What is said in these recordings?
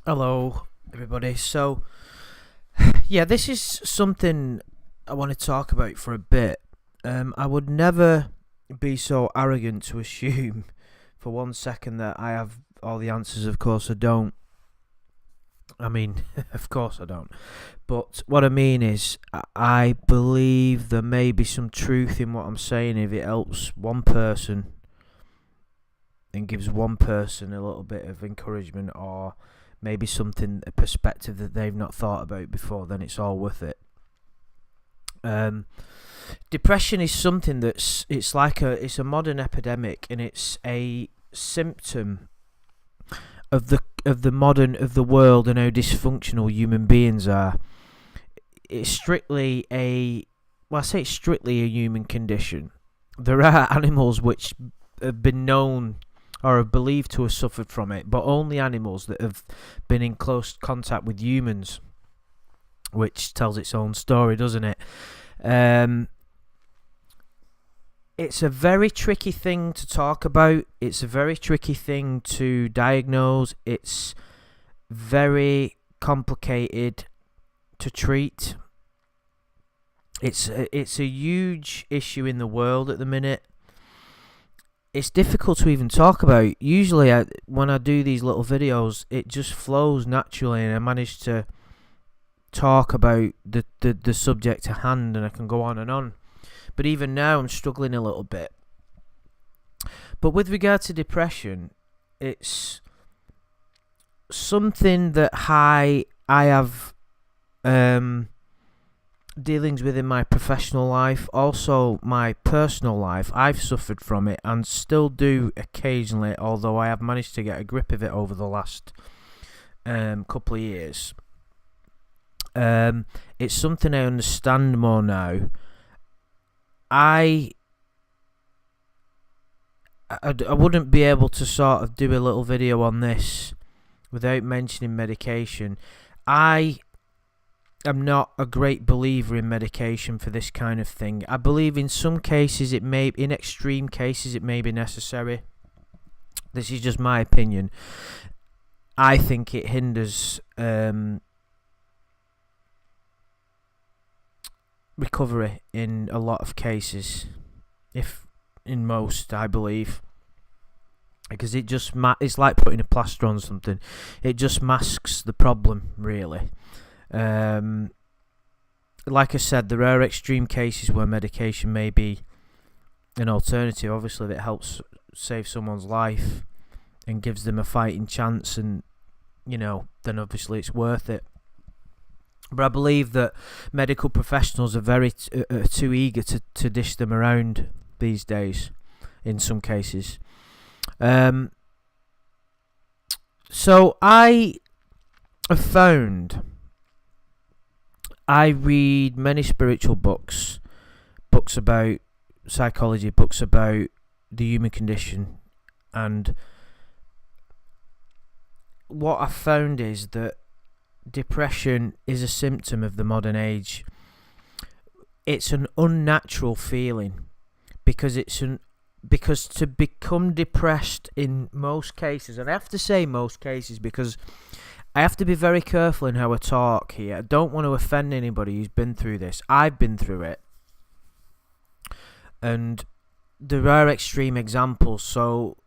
Hello, everybody. So, yeah, this is something I want to talk about for a bit. I would never be so arrogant to assume for 1 second that I have all the answers. Of course, I don't. I mean, of course, I don't. But what I mean is, I believe there may be some truth in what I'm saying if it helps one person and gives one person a little bit of encouragement or maybe something, a perspective that they've not thought about before, then it's all worth it. Um, Depression is something it's a modern epidemic, and it's a symptom of the world and how dysfunctional human beings are. It's strictly a well, I say it's strictly a human condition. There are animals which have been known or are believed to have suffered from it, but only animals that have been in close contact with humans, which tells its own story, doesn't it? Um, it's a very tricky thing to talk about. It's a very tricky thing to diagnose. It's very complicated to treat. It's a huge issue in the world at the minute. It's difficult to even talk about. Usually, when I do these little videos, it just flows naturally, and I manage to talk about the subject at hand, and I can go on and on. But even now, I'm struggling a little bit. But with regard to depression, it's something that I have dealings with in my professional life, also my personal life. I've suffered from it and still do occasionally, although I have managed to get a grip of it over the last couple of years. It's something I understand more now. I wouldn't be able to sort of do a little video on this without mentioning medication. I am not a great believer in medication for this kind of thing. I believe in some cases in extreme cases it may be necessary. This is just my opinion. I think it hinders recovery in a lot of cases, if in most, I believe, because it's like putting a plaster on something. It just masks the problem, really. Like I said, there are extreme cases where medication may be an alternative. Obviously, that helps save someone's life and gives them a fighting chance, and then obviously it's worth it. But I believe that medical professionals are very too eager to dish them around these days, in some cases. So I have found I read many spiritual books about psychology, books about the human condition, and what I've found is that depression is a symptom of the modern age. It's an unnatural feeling because to become depressed in most cases, and I have to say most cases because I have to be very careful in how I talk here. I don't want to offend anybody who's been through this. I've been through it, and there are extreme examples, so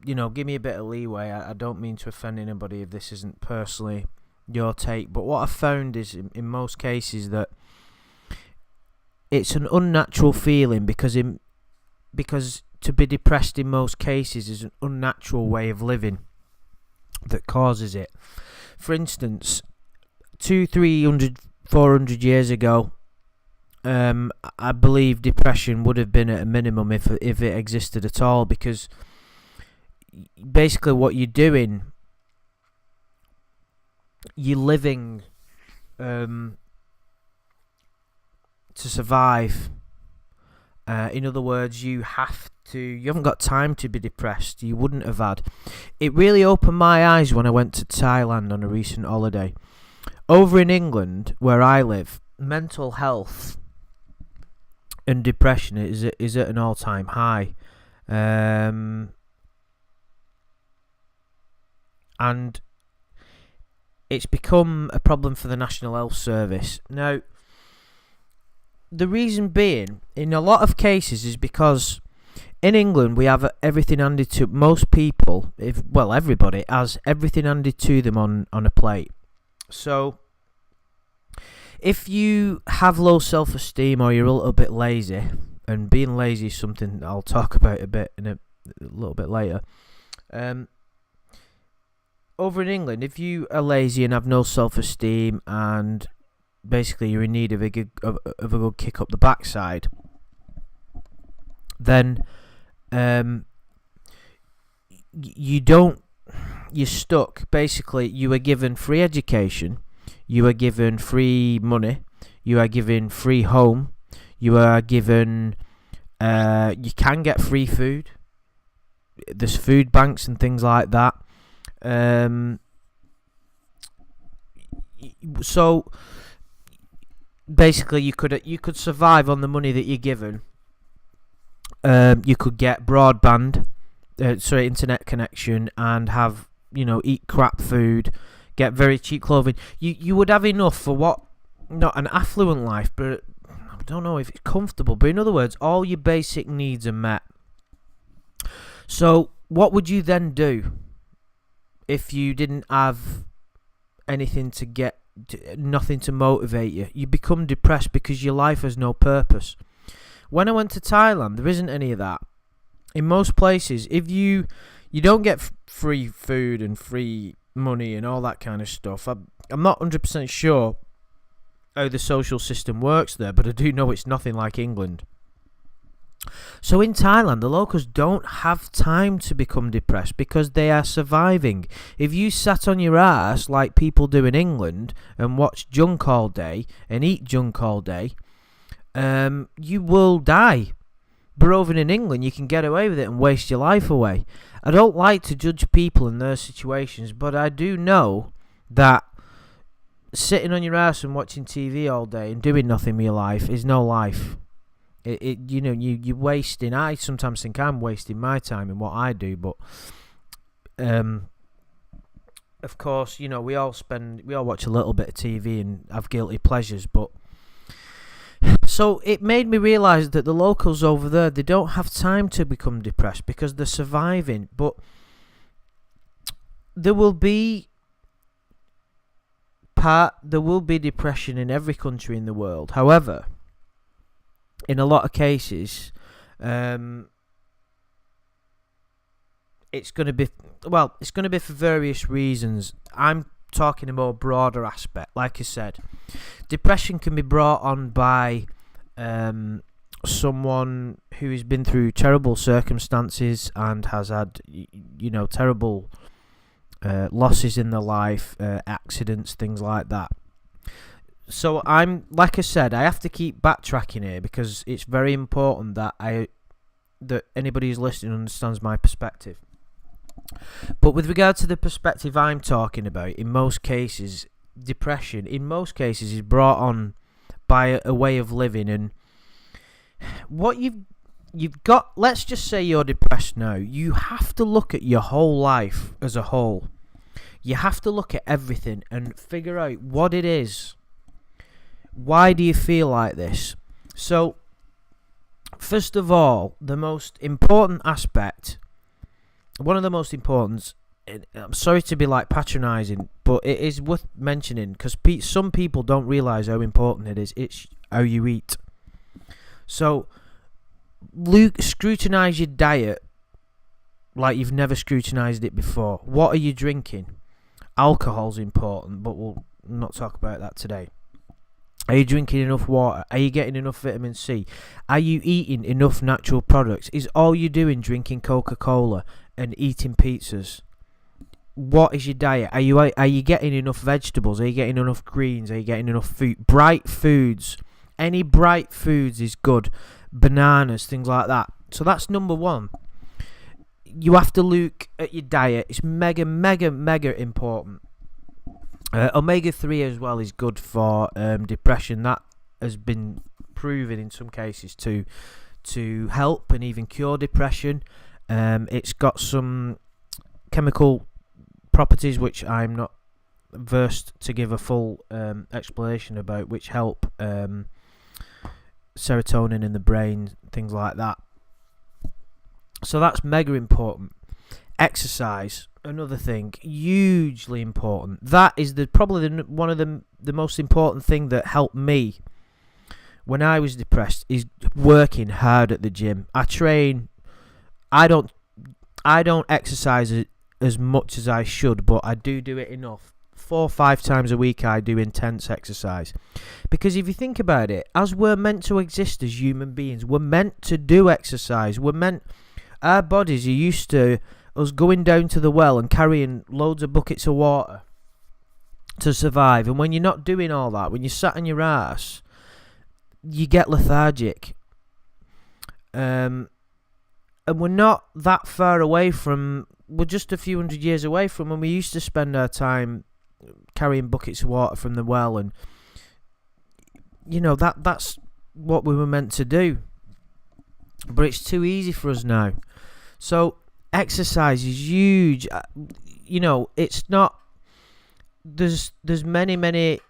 give me a bit of leeway. I don't mean to offend anybody if this isn't personally your take, but what I've found is in most cases that it's an unnatural feeling because to be depressed in most cases is an unnatural way of living that causes it. For instance, 200, 300, 400 years ago, I believe depression would have been at a minimum if it existed at all, because basically what you're doing, you're living to survive. In other words, you haven't got time to be depressed. You wouldn't have had. It really opened my eyes when I went to Thailand on a recent holiday. Over in England, where I live, mental health and depression is at an all-time high. And it's become a problem for the National Health Service. Now, the reason being, in a lot of cases, is because in England we have everything handed to most people. Everybody has everything handed to them on a plate. So, if you have low self-esteem or you're a little bit lazy, and being lazy is something I'll talk about a little bit later. Over in England, if you are lazy and have no self-esteem and basically you're in need of a good kick up the backside, then you're stuck. Basically, you are given free education, you are given free money, you are given free home, you are given you can get free food. There's food banks and things like that. So basically, you could survive on the money that you're given. You could get broadband, internet connection, and have eat crap food, get very cheap clothing. You would have enough for what, not an affluent life, but I don't know if it's comfortable. But in other words, all your basic needs are met. So what would you then do if you didn't have anything to get, nothing to motivate you? You become depressed because your life has no purpose. When I went to Thailand, there isn't any of that. In most places, if you don't get free food and free money and all that kind of stuff. I'm not 100% sure how the social system works there, but I do know it's nothing like England. So in Thailand, the locals don't have time to become depressed because they are surviving. If you sat on your ass like people do in England and watch junk all day and eat junk all day, you will die. But over in England, you can get away with it and waste your life away. I don't like to judge people in their situations, but I do know that sitting on your ass and watching TV all day and doing nothing with your life is no life. You're wasting. I sometimes think I'm wasting my time in what I do, but of course, we all watch a little bit of TV and have guilty pleasures, but so it made me realise that the locals over there, they don't have time to become depressed because they're surviving. But there will be depression in every country in the world. However, in a lot of cases, it's going to be for various reasons. I'm talking a more broader aspect. Like I said, depression can be brought on by someone who has been through terrible circumstances and has had terrible losses in their life, accidents, things like that. So like I said, I have to keep backtracking here because it's very important that anybody who's listening understands my perspective. But with regard to the perspective I'm talking about, in most cases, depression, is brought on by a way of living. And what you've got, let's just say you're depressed now, you have to look at your whole life as a whole. You have to look at everything and figure out what it is. Why do you feel like this? So, first of all, the most important aspect, one of the most important, I'm sorry to be patronising, but it is worth mentioning because some people don't realise how important it is. It's how you eat. So, scrutinise your diet like you've never scrutinised it before. What are you drinking? Alcohol's important, but we'll not talk about that today. Are you drinking enough water? Are you getting enough vitamin C? Are you eating enough natural products? Is all you doing drinking Coca-Cola and eating pizzas? What is your diet? Are you getting enough vegetables? Are you getting enough greens? Are you getting enough food? Bright foods. Any bright foods is good. Bananas, things like that. So that's number one. You have to look at your diet. It's mega, mega, mega important. Omega-3 as well is good for depression. That has been proven in some cases to help and even cure depression. It's got some chemical properties which I'm not versed to give a full explanation about, which help serotonin in the brain, things like that. So that's mega important. Exercise, another thing, hugely important. That is probably one of the most important thing that helped me when I was depressed, is working hard at the gym. I train. I don't exercise as much as I should, but I do it enough. 4 or 5 times a week I do intense exercise. Because if you think about it, as we're meant to exist as human beings, we're meant to do exercise. Our bodies are used to us going down to the well and carrying loads of buckets of water to survive. And when you're not doing all that, when you're sat on your ass, you get lethargic. And we're not that far away from, we're just a few hundred years away from when we used to spend our time carrying buckets of water from the well, and that's what we were meant to do. But it's too easy for us now. So exercise is huge. It's not. There's many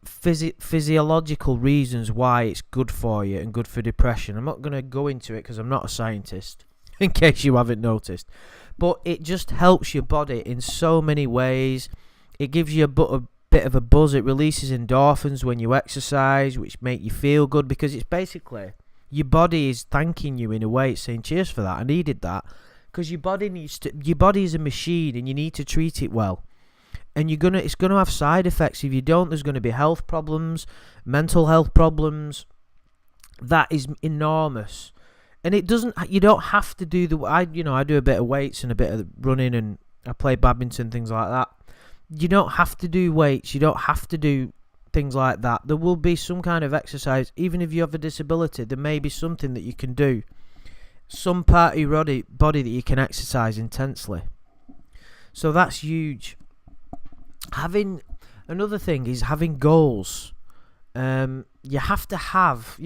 physiological reasons why it's good for you and good for depression. I'm not going to go into it because I'm not a scientist, in case you haven't noticed. But it just helps your body in so many ways. It gives you a bit of a buzz. It releases endorphins when you exercise, which make you feel good, because it's basically your body is thanking you in a way. It's saying, cheers for that. I needed that. Because your body is a machine, and you need to treat it well. And it's gonna have side effects if you don't. There's gonna be health problems, mental health problems. That is enormous. And you don't have to do I do a bit of weights and a bit of running, and I play badminton, things like that. You don't have to do weights. You don't have to do things like that. There will be some kind of exercise. Even if you have a disability, there may be something that you can do. Some part of your body that you can exercise intensely. So that's huge. Another thing is having goals. You have to have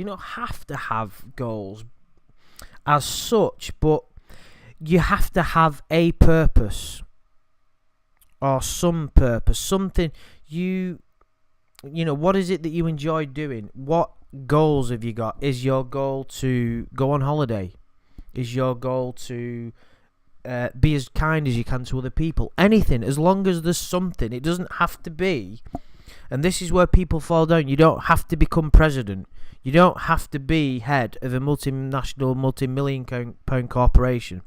goals as such, but you have to have a purpose. Or some purpose, something what is it that you enjoy doing? What goals have you got? Is your goal to go on holiday? Is your goal to be as kind as you can to other people? Anything, as long as there's something. It doesn't have to be, and this is where people fall down, you don't have to become president. You don't have to be head of a multinational, multi-million pound corporation.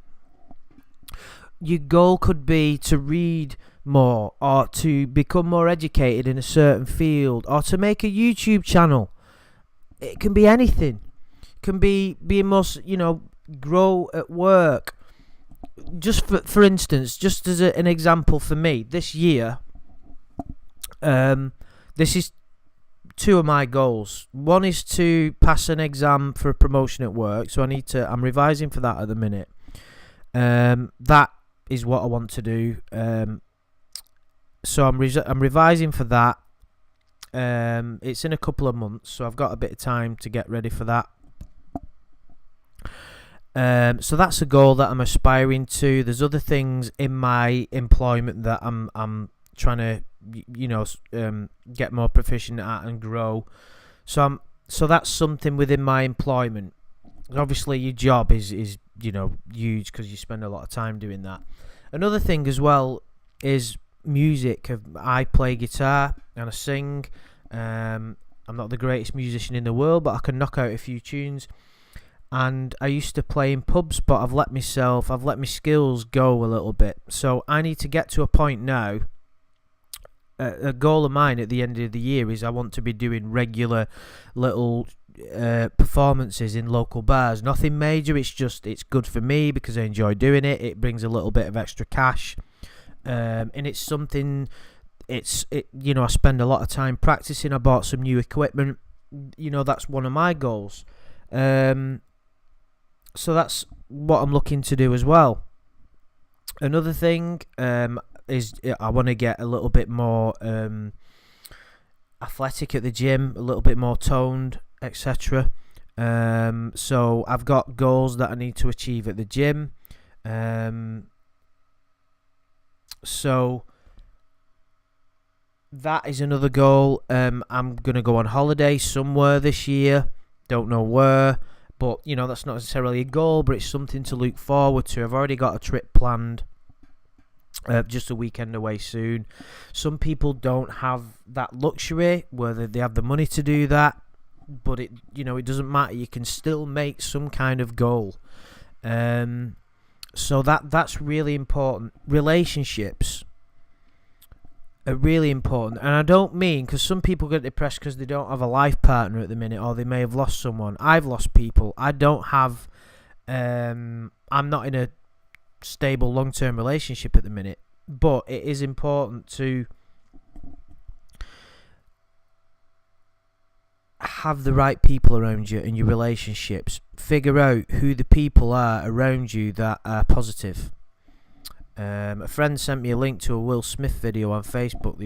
Your goal could be to read more, or to become more educated in a certain field, or to make a YouTube channel. It can be anything. It can be being more, grow at work. Just for instance, just as an example for me, this year, this is 2 of my goals. One is to pass an exam for a promotion at work, so I'm revising for that at the minute. That is what I want to do. So I'm revising for that. It's in a couple of months, so I've got a bit of time to get ready for that. So that's a goal that I'm aspiring to. There's other things in my employment that I'm trying to get more proficient at and grow. So that's something within my employment. Obviously, your job is huge because you spend a lot of time doing that. Another thing as well is music. I play guitar and I sing. I'm not the greatest musician in the world, but I can knock out a few tunes. And I used to play in pubs, but I've let my skills go a little bit. So I need to get to a point now. A goal of mine at the end of the year is I want to be doing regular little performances in local bars. Nothing major. It's good for me because I enjoy doing it. It brings a little bit of extra cash, and it's something. I spend a lot of time practicing. I bought some new equipment. That's one of my goals. So that's what I'm looking to do as well. Another thing is I want to get a little bit more athletic at the gym, a little bit more toned, etc. So I've got goals that I need to achieve at the gym. So that is another goal. I'm gonna go on holiday somewhere this year. Don't know where, but that's not necessarily a goal, but it's something to look forward to. I've already got a trip planned. Just a weekend away soon. Some people don't have that luxury, whether they have the money to do that, but it doesn't matter. You can still make some kind of goal. So that's really important. Relationships are really important, and I don't mean, because some people get depressed because they don't have a life partner at the minute, or they may have lost someone. I've lost people. I don't have. I'm not in a stable long-term relationship at the minute, but it is important to have the right people around you in your relationships. Figure out who the people are around you that are positive. A friend sent me a link to a Will Smith video on Facebook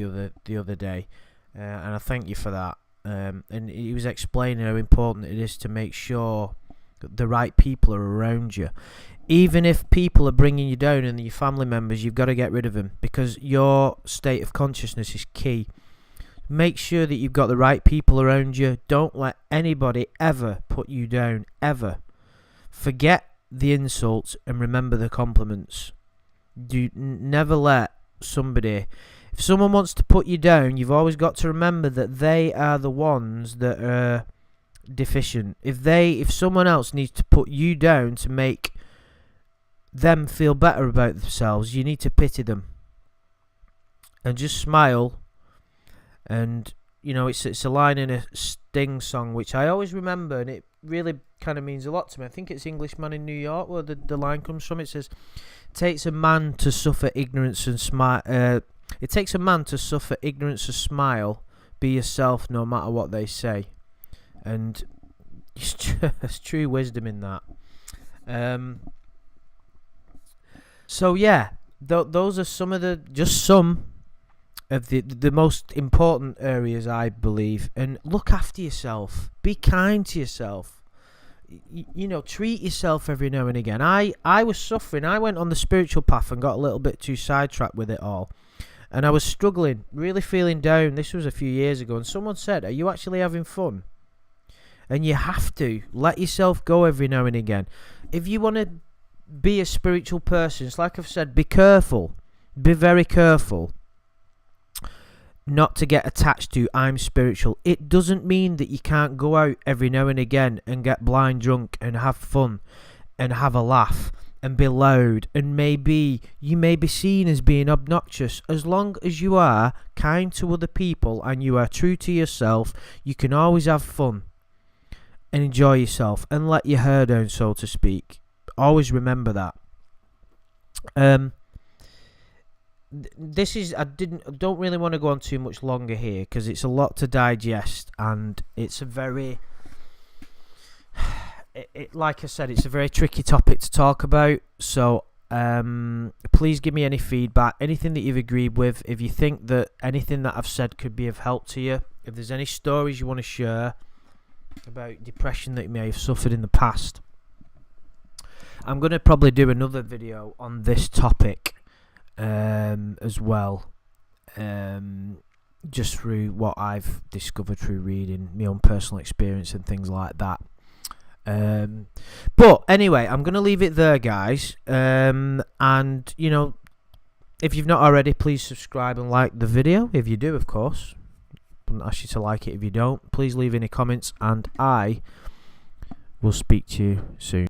the other day, and I thank you for that. And he was explaining how important it is to make sure that the right people are around you. Even if people are bringing you down and your family members, you've got to get rid of them, because your state of consciousness is key. Make sure that you've got the right people around you. Don't let anybody ever put you down, ever. Forget the insults and remember the compliments. Never let somebody... If someone wants to put you down, you've always got to remember that they are the ones that are deficient. If someone else needs to put you down to make them feel better about themselves, you need to pity them and just smile. And it's a line in a Sting song which I always remember, and it really kind of means a lot to me. I think it's Englishman in New York where the line comes from. It says, "It takes a man to suffer ignorance and smile. It takes a man to suffer ignorance and smile. Be yourself, no matter what they say." And there's true wisdom in that. So yeah, those are some of the most important areas, I believe. And look after yourself. Be kind to yourself. Treat yourself every now and again. I was suffering. I went on the spiritual path and got a little bit too sidetracked with it all. And I was struggling, really feeling down. This was a few years ago. And someone said, "Are you actually having fun?" And you have to let yourself go every now and again. If you want to be a spiritual person, it's like I've said, be careful. Be very careful not to get attached to "I'm spiritual." It doesn't mean that you can't go out every now and again and get blind drunk and have fun and have a laugh and be loud, and you may be seen as being obnoxious. As long as you are kind to other people and you are true to yourself, you can always have fun and enjoy yourself and let your hair down, so to speak. Always remember that. I don't really want to go on too much longer here, because it's a lot to digest, and it's a very like I said, it's a very tricky topic to talk about. So please give me any feedback, anything that you've agreed with. If you think that anything that I've said could be of help to you, if there's any stories you want to share about depression that you may have suffered in the past, I'm going to probably do another video on this topic as well, just through what I've discovered through reading, my own personal experience and things like that. But anyway, I'm going to leave it there, guys. And if you've not already, please subscribe and like the video. If you do, of course. I wouldn't ask you to like it if you don't. Please leave any comments, and I will speak to you soon.